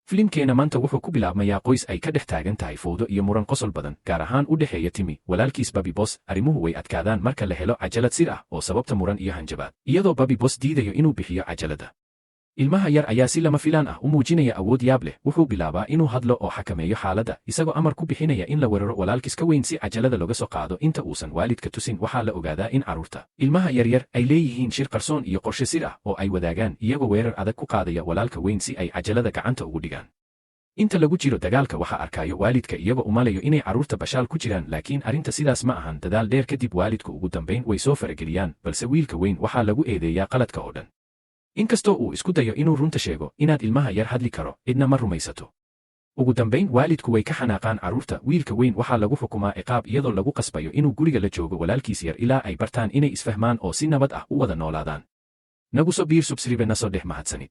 Filimkeena maanta wuxuu ku bilaabmayaa qoys ay ka dhex taagan tahay fowdo iyo muran qosol badan, gaar ahaan u dhexeeya Timmy, walaalkiis Bobby Boss. Arrimuhu way adkaadaan marka la helo cajalad sir ah oo sababta muran iyo hanjabaad, iyadoo Bobby Boss diidayo inuu bixiyo cajaladda. Ilmaha yar ayaa si lama filaan ah u muujinaya awood yaab leh. Wuxuu bilaabaa inuu hadlo oo xakameeyo xaaladda, isagoo amar ku bixinaya in la weeraro walaalkiis ka weyn si cajalada looga soo qaado inta uusan waalidka tusin. Waxaa la ogaadaa in carruurta ilmaha yaryar ay leeyihiin shir qarsoon iyo qorshe sir ah oo ay wadaagaan, iyagoo weerar adag ku qaadaya walaalka weyn si ay cajalada gacanta ugu dhigaan. Inta lagu jiro dagaalka waxaa arkayo waalidka iyagoo u malayo inay carruurta bashaal ku jiraan, laakiin arrinta sidaas ma ahan. Dadaal dheer kadib waalidku ugu dambayn way soo farageliyaan, balse wiilka weyn waxaa lagu eedeeyaa qaladka oo dhan. Inkastoo uu isku dayo inuu runta sheego, inaad ilmaha yar hadli karo, cidna ma rumaysato. Ugu dambayn waalidku way ka xanaaqaan carruurta. Wiilka weyn waxaa lagu xukumaa ciqaab iyadoo lagu qasbayo inuu guriga la joogo walaalkiis yar ilaa ay bartaan inay isfahmaan oo si nabad ah u wada noolaadaan. Nagu soo biir subscribe na soo dhex mahadsanid.